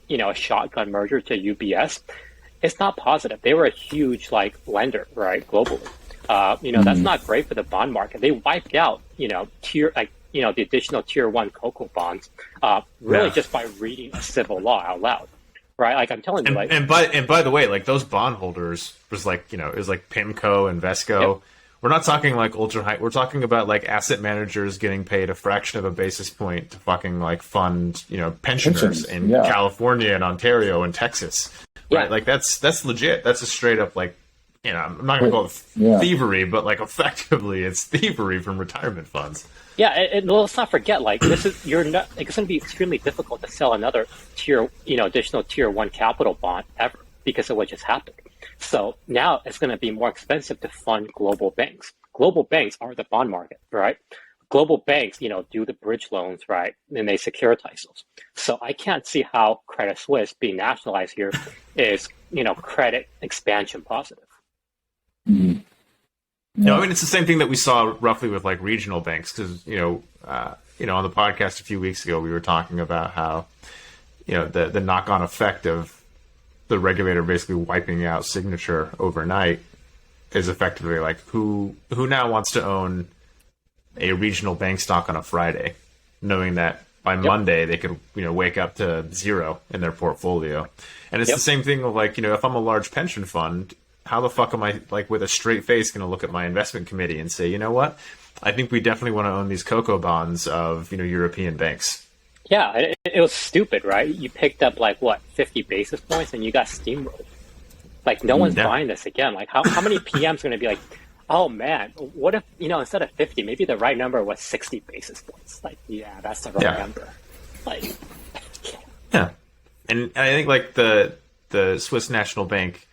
a shotgun merger to UBS, it's not positive. They were a huge lender, right, globally. That's not great for the bond market. They wiped out, the additional tier 1 cocoa bonds, just by reading a civil law out loud, right? Like, I'm telling you, and by the way, like, those bondholders was it was like PIMCO and Vesco. Yep. We're not talking like ultra high. We're talking about like asset managers getting paid a fraction of a basis point to fucking fund, pensioners in California and Ontario and Texas. Right? Like, that's legit. That's a straight up, like, I'm not going to call it thievery, but like, effectively it's thievery from retirement funds. Yeah, and let's not forget, like, it's going to be extremely difficult to sell another additional tier 1 capital bond ever because of what just happened. So now it's going to be more expensive to fund global banks. Global banks are the bond market, right? Global banks, do the bridge loans, right? And they securitize those. So I can't see how Credit Suisse being nationalized here is, credit expansion positive. Mm-hmm. No, I mean, it's the same thing that we saw roughly with like regional banks, because on the podcast a few weeks ago we were talking about how the knock-on effect of the regulator basically wiping out Signature overnight is effectively like who now wants to own a regional bank stock on a Friday, knowing that by Monday they could wake up to zero in their portfolio. And it's the same thing with like if I'm a large pension fund, how the fuck am I, like, with a straight face going to look at my investment committee and say, you know what? I think we definitely want to own these cocoa bonds of, European banks. Yeah, it was stupid, right? You picked up, 50 basis points and you got steamrolled. Like, no one's buying this again. Like, how many PMs are going to be like, oh, man, what if, instead of 50, maybe the right number was 60 basis points? Like, yeah, that's the right number. Like, yeah. And I think, like, the Swiss National Bank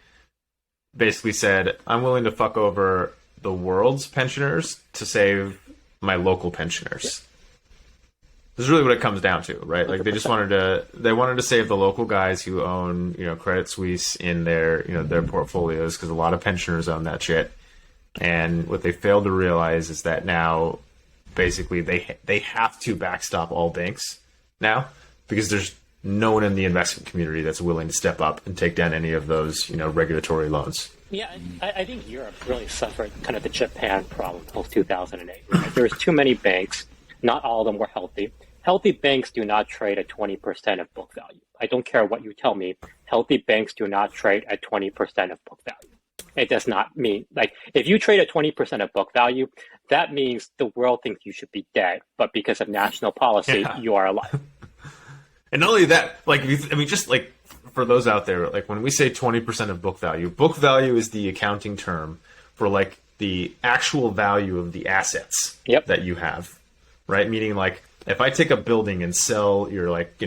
basically said, I'm willing to fuck over the world's pensioners to save my local pensioners. This is really what it comes down to, right? Like, they just wanted to save the local guys who own, Credit Suisse in their, their portfolios, because a lot of pensioners own that shit. And what they failed to realize is that now, basically, they have to backstop all banks now, because there's no one in the investment community that's willing to step up and take down any of those, regulatory loans. Yeah, I think Europe really suffered kind of the Japan problem post-2008. Right? There was too many banks. Not all of them were healthy. Healthy banks do not trade at 20% of book value. I don't care what you tell me. Healthy banks do not trade at 20% of book value. It does not mean, like, if you trade at 20% of book value, that means the world thinks you should be dead. But because of national policy, you are alive. And not only that, like, just like for those out there, like, when we say 20% of book value is the accounting term for like the actual value of the assets that you have, right? Meaning, like, if I take a building and sell your, like,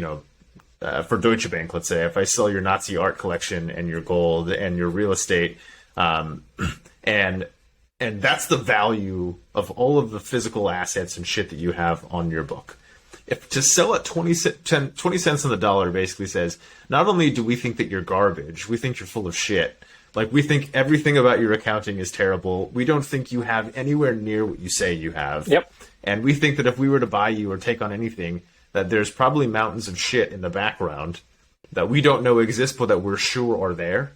for Deutsche Bank, let's say, if I sell your Nazi art collection and your gold and your real estate, and that's the value of all of the physical assets and shit that you have on your book. If to sell at 20 cents on the dollar basically says, not only do we think that you're garbage, we think you're full of shit, Like, we think everything about your accounting is terrible. We don't think you have anywhere near what you say you have. Yep. And we think that if we were to buy you or take on anything, that there's probably mountains of shit in the background that we don't know exist, but that we're sure are there.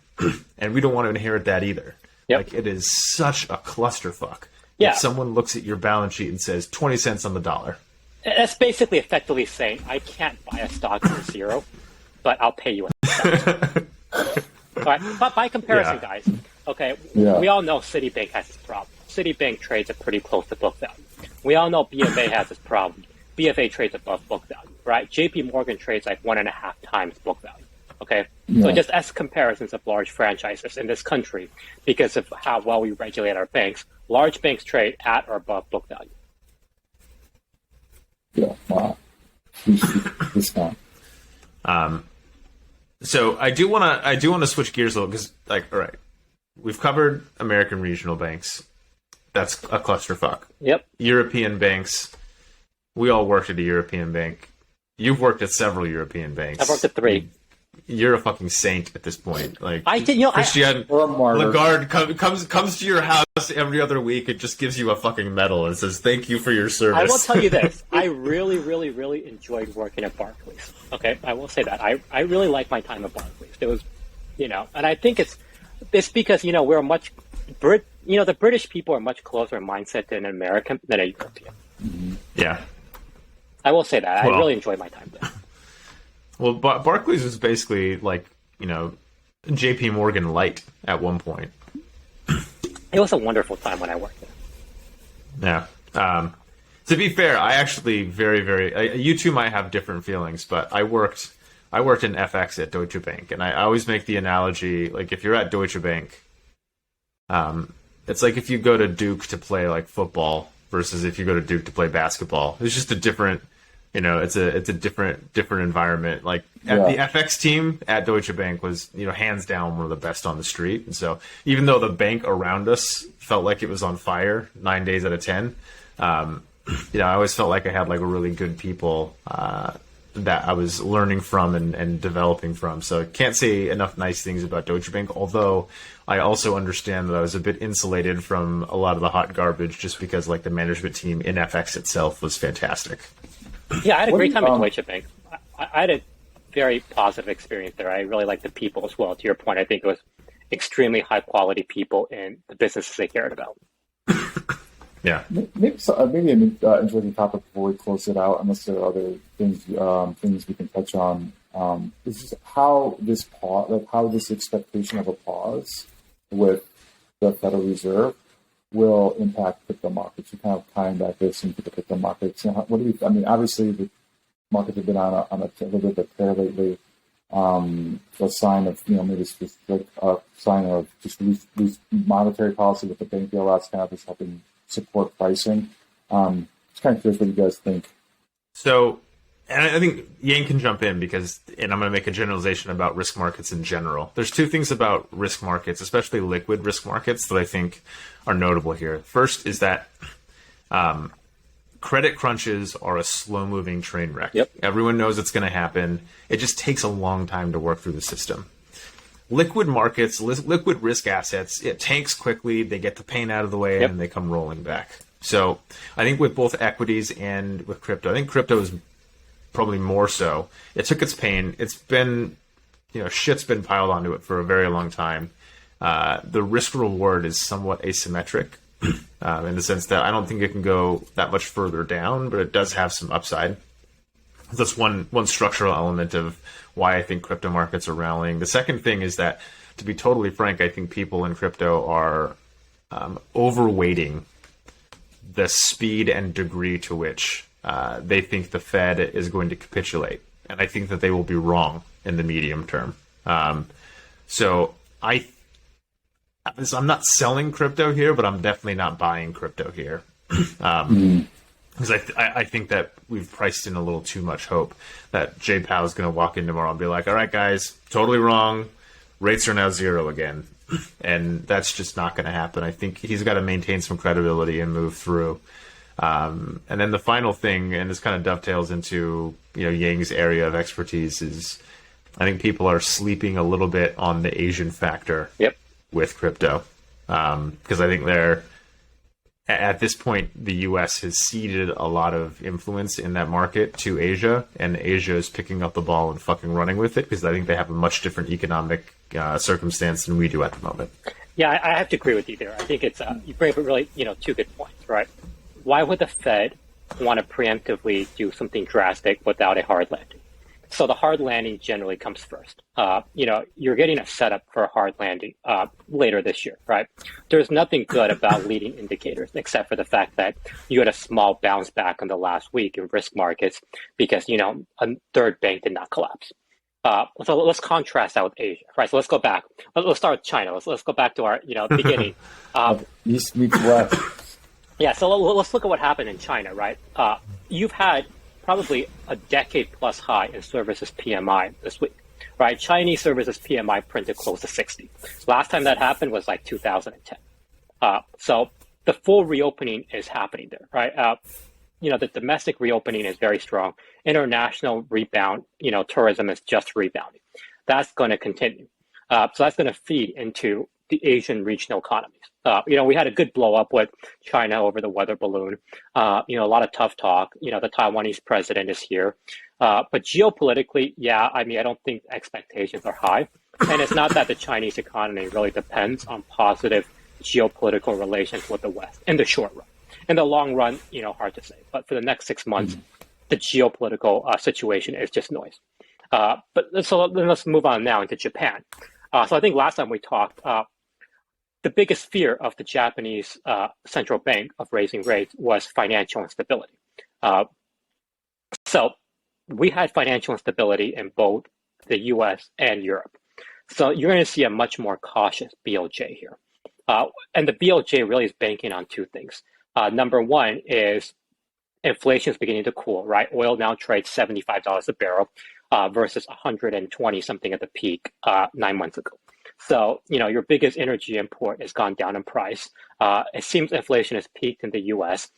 And we don't want to inherit that either. Yep. Like, it is such a clusterfuck. Yeah. If someone looks at your balance sheet and says 20 cents on the dollar. That's basically effectively saying, I can't buy a stock for zero, but I'll pay you a cent. All right. But by comparison, guys, okay, we all know Citibank has this problem. Citibank trades at pretty close to book value. We all know BofA has this problem. BofA trades above book value, right? JP Morgan trades like 1.5 times book value. Okay, so just as comparisons of large franchises in this country, because of how well we regulate our banks, large banks trade at or above book value. Yeah, wow. Discount. So I do want to switch gears a little because, like, all right, we've covered American regional banks. That's a clusterfuck. Yep. European banks. We all worked at a European bank. You've worked at several European banks. I've worked at 3. You're a fucking saint at this point. Like, I did, Christian Lagarde comes to your house every other week and just gives you a fucking medal and says thank you for your service. I will tell you this: I really, really, really enjoyed working at Barclays. Okay, I will say that I really like my time at Barclays. It was, and I think it's because we're much the British people are much closer in mindset than an American than a European. Yeah, I will say that I really enjoyed my time there. Well, Barclays was basically like, JP Morgan light at one point. It was a wonderful time when I worked there. Yeah. To be fair, I actually you two might have different feelings, but I worked in FX at Deutsche Bank, and I always make the analogy, like, if you're at Deutsche Bank, it's like if you go to Duke to play, like, football versus if you go to Duke to play basketball. It's just a different... it's a different environment. Like, the FX team at Deutsche Bank was, hands down one of the best on the street. And so even though the bank around us felt like it was on fire 9 days out of 10, I always felt like I had, like, a really good people that I was learning from and developing from. So I can't say enough nice things about Deutsche Bank, although I also understand that I was a bit insulated from a lot of the hot garbage just because, like, the management team in FX itself was fantastic. Yeah, I had a great time at Deutsche Bank. I had a very positive experience there. I really liked the people as well. To your point, I think it was extremely high quality people in the businesses they cared about. Yeah. Maybe an interesting topic before we close it out, unless there are other things we can touch on. Is just how this pause, like how this expectation of a pause with the Federal Reserve will impact crypto markets. You kind of tying that this into the crypto markets. Obviously the markets have been on a little bit of a tear lately. A sign of, maybe it's just like a sign of just loose monetary policy with the bank bailouts kind of is helping support pricing. Just kind of curious what you guys think. So, and I think Yang can jump in and I'm going to make a generalization about risk markets in general. There's two things about risk markets, especially liquid risk markets, that I think are notable here. First is that credit crunches are a slow-moving train wreck. Yep. Everyone knows it's going to happen. It just takes a long time to work through the system. Liquid markets, liquid risk assets, it tanks quickly, they get the pain out of the way, and they come rolling back. So I think with both equities and with crypto, I think crypto is probably more so. It took its pain. It's been, shit's been piled onto it for a very long time. The risk reward is somewhat asymmetric in the sense that I don't think it can go that much further down, but it does have some upside. That's one structural element of why I think crypto markets are rallying. The second thing is that, to be totally frank, I think people in crypto are overweighting the speed and degree to which they think the Fed is going to capitulate. And I think that they will be wrong in the medium term. So I'm not selling crypto here, but I'm definitely not buying crypto here. Because I think that we've priced in a little too much hope that Jay Powell is going to walk in tomorrow and be like, all right, guys, totally wrong. Rates are now zero again. And that's just not going to happen. I think he's got to maintain some credibility and move through. And then the final thing, and this kind of dovetails into Yang's area of expertise, is I think people are sleeping a little bit on the Asian factor. Yep. with crypto, because I think they're at this point the U.S. has ceded a lot of influence in that market to Asia, and Asia is picking up the ball and fucking running with it because I think they have a much different economic circumstance than we do at the moment. Yeah, I have to agree with you there. I think it's you bring up really two good points, right? Why would the Fed want to preemptively do something drastic without a hard landing? So the hard landing generally comes first. You're getting a setup for a hard landing later this year, right? There's nothing good about leading indicators except for the fact that you had a small bounce back in the last week in risk markets because, a third bank did not collapse. So let's contrast that with Asia, right? So let's go back. Let's start with China. Let's go back to our, beginning. East meets West. Yeah, so let's look at what happened in China, right? You've had probably a decade-plus high in services PMI this week, right? Chinese services PMI printed close to 60. Last time that happened was like 2010. So the full reopening is happening there, right? The domestic reopening is very strong. International rebound, tourism is just rebounding. That's going to continue. So that's going to feed into the Asian regional economies. We had a good blow up with China over the weather balloon. A lot of tough talk. The Taiwanese president is here. But geopolitically, I don't think expectations are high. And it's not that the Chinese economy really depends on positive geopolitical relations with the West in the short run. In the long run, hard to say. But for the next 6 months, the geopolitical situation is just noise. So let's move on now into Japan. So I think last time we talked, the biggest fear of the Japanese central bank of raising rates was financial instability. So we had financial instability in both the US and Europe. So you're going to see a much more cautious BOJ here. And the BOJ really is banking on two things. Number one is inflation is beginning to cool, right? Oil now trades $75 a barrel versus 120 something at the peak 9 months ago. So, your biggest energy import has gone down in price. It seems inflation has peaked in the US.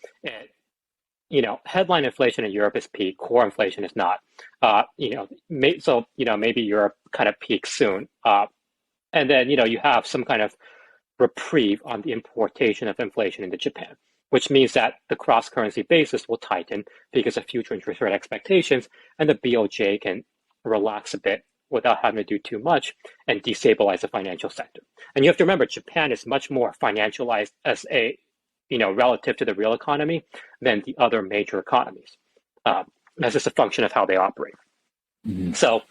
Headline inflation in Europe is peaked, core inflation is not. Maybe Europe kind of peaks soon. And then, you have some kind of reprieve on the importation of inflation into Japan, which means that the cross-currency basis will tighten because of future interest rate expectations, and the BOJ can relax a bit without having to do too much and destabilize the financial sector. And you have to remember, Japan is much more financialized as a, relative to the real economy than the other major economies. That's just a function of how they operate. Mm-hmm. So,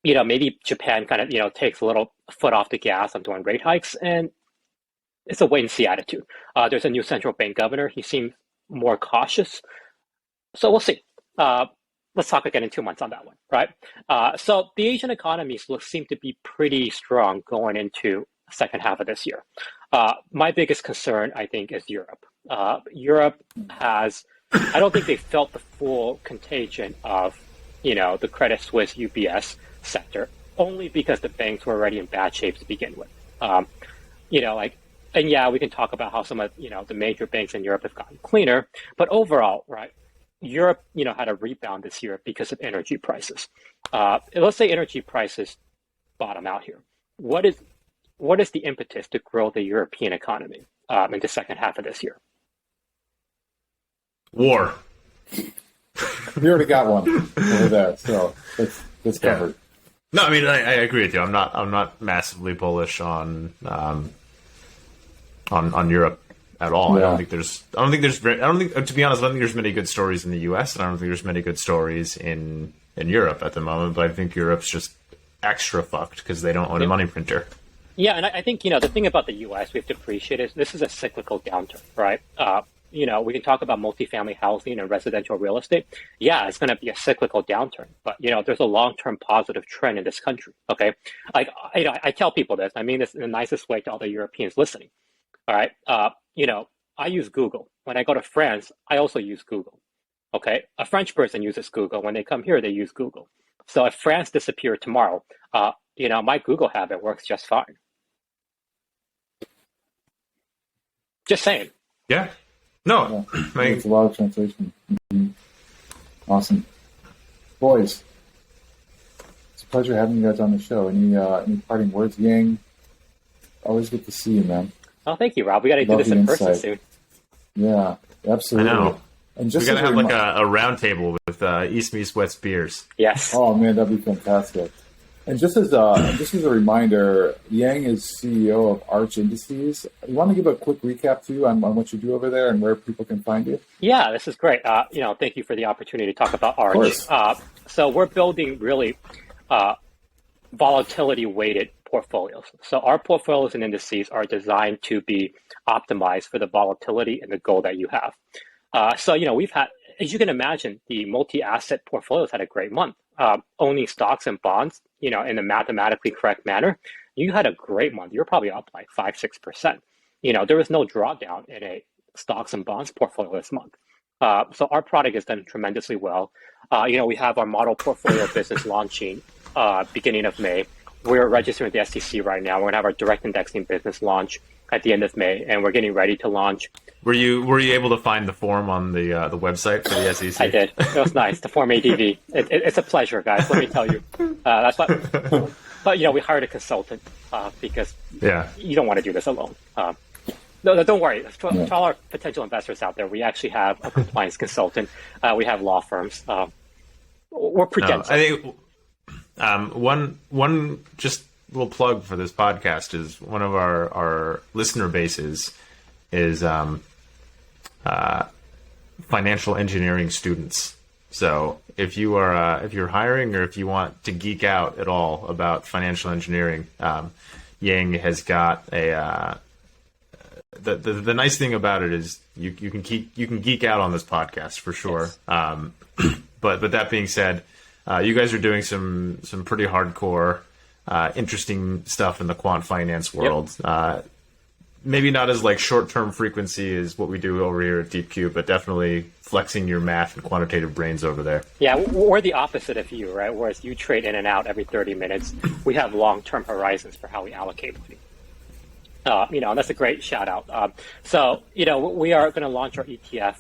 maybe Japan kind of, takes a little foot off the gas on doing rate hikes, and it's a wait-and-see attitude. There's a new central bank governor. He seems more cautious. So we'll see. Let's talk again in 2 months on that one, right? So the Asian economies seem to be pretty strong going into the second half of this year. My biggest concern, I think, is Europe. Europe has, I don't think they felt the full contagion of, the Credit Suisse UBS sector, only because the banks were already in bad shape to begin with. And we can talk about how some of, the major banks in Europe have gotten cleaner, but overall, right, Europe, had a rebound this year because of energy prices. Let's say energy prices bottom out here. What is the impetus to grow the European economy in the second half of this year? War. We already got one over there, so it's covered. No, I mean I agree with you. I'm not massively bullish on Europe at all. Yeah. To be honest, I don't think there's many good stories in the US, and I don't think there's many good stories in Europe at the moment, but I think Europe's just extra fucked because they don't own a money printer. Yeah, and I think, the thing about the US we have to appreciate is this is a cyclical downturn, right? We can talk about multifamily housing and residential real estate. Yeah, it's going to be a cyclical downturn, but, there's a long-term positive trend in this country, okay? I tell people this, I mean this in the nicest way to all the Europeans listening. All right. I use Google. When I go to France, I also use Google. Okay. A French person uses Google. When they come here, they use Google. So if France disappeared tomorrow, my Google habit works just fine. Just saying. Yeah. No. It's a lot of translation. Mm-hmm. Awesome. Boys, it's a pleasure having you guys on the show. Any parting words, Yang? Always good to see you, man. Oh, thank you, Rob. We got to do this in person soon. Yeah, absolutely. I know. And just we got to have like a round table with East Meets West beers. Yes. Oh man, that'd be fantastic. And just as a reminder, Yang is CEO of Arch Indices. You want to give a quick recap too on what you do over there and where people can find you? Yeah, this is great. Thank you for the opportunity to talk about Arch. So we're building really volatility-weighted portfolios. So our portfolios and indices are designed to be optimized for the volatility and the goal that you have. We've had, as you can imagine, the multi-asset portfolios had a great month. Owning stocks and bonds, in a mathematically correct manner, you had a great month. You're probably up like 5-6%. There was no drawdown in a stocks and bonds portfolio this month. So our product has done tremendously well. We have our model portfolio business launching beginning of May. We're registering with the SEC right now. We're gonna have our direct indexing business launch at the end of May, and we're getting ready to launch. Were you able to find the form on the website for the SEC? I did. It was nice. The Form ADV. It's a pleasure, guys. Let me tell you. That's what. But we hired a consultant because you don't want to do this alone. No, don't worry. To all our potential investors out there, we actually have a compliance consultant. We have law firms. We're prudential. I think one just little plug for this podcast is one of our listener bases is financial engineering students. So if you are if you're hiring or if you want to geek out at all about financial engineering, Yang has got a the nice thing about it is you can geek out on this podcast for sure. Yes. But that being said, you guys are doing some pretty hardcore, interesting stuff in the quant finance world. Yep. Maybe not as like short-term frequency as what we do over here at DeepQ, but definitely flexing your math and quantitative brains over there. Yeah, we're the opposite of you, right? Whereas you trade in and out every 30 minutes, we have long-term horizons for how we allocate money. And that's a great shout out. We are going to launch our ETF,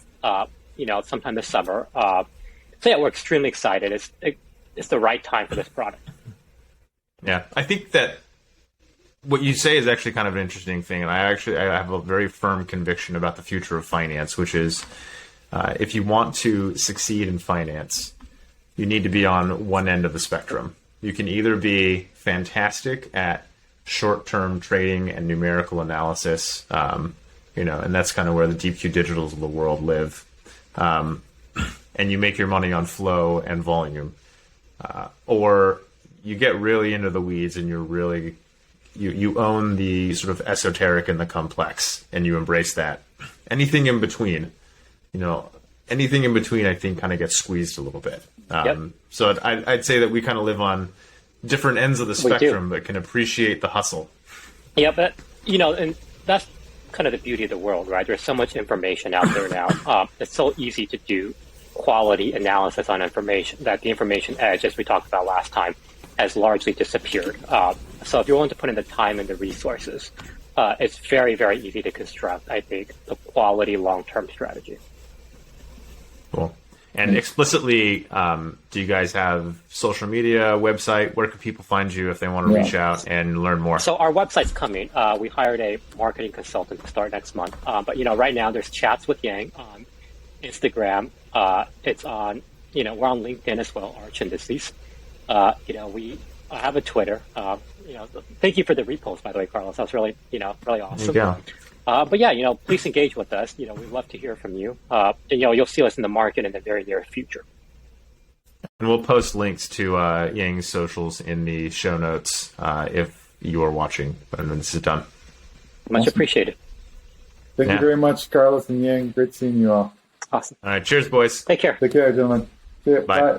sometime this summer. We're extremely excited. It's the right time for this product. Yeah, I think that what you say is actually kind of an interesting thing, and I have a very firm conviction about the future of finance, which is if you want to succeed in finance, you need to be on one end of the spectrum. You can either be fantastic at short-term trading and numerical analysis, and that's kind of where the DeepQ Digitals of the world live, and you make your money on flow and volume, or you get really into the weeds and you own the sort of esoteric and the complex, and you embrace that. Anything in between, I think kind of gets squeezed a little bit. So I'd say that we kind of live on different ends of the spectrum, but can appreciate the hustle. Yeah, but and that's kind of the beauty of the world, right? There's so much information out there now. It's so easy to do quality analysis on information that the information edge, as we talked about last time, has largely disappeared. So if you're willing to put in the time and the resources, it's very, very easy to construct, I think, a quality long-term strategy. Cool. And explicitly, do you guys have social media, website? Where can people find you if they want to reach out and learn more? So our website's coming. We hired a marketing consultant to start next month. But right now there's chats with Yang on Instagram. It's on, we're on LinkedIn as well, Arch Indices. We have a Twitter. Thank you for the repost, by the way, Carlos. That was really, really awesome. There you go. But please engage with us. We'd love to hear from you. You'll see us in the market in the very near future. And we'll post links to Yang's socials in the show notes if you are watching when this is done. Much appreciated. Thank you very much, Carlos and Yang. Great seeing you all. Awesome. All right. Cheers, boys. Take care. Take care, gentlemen. See ya. Bye. Bye.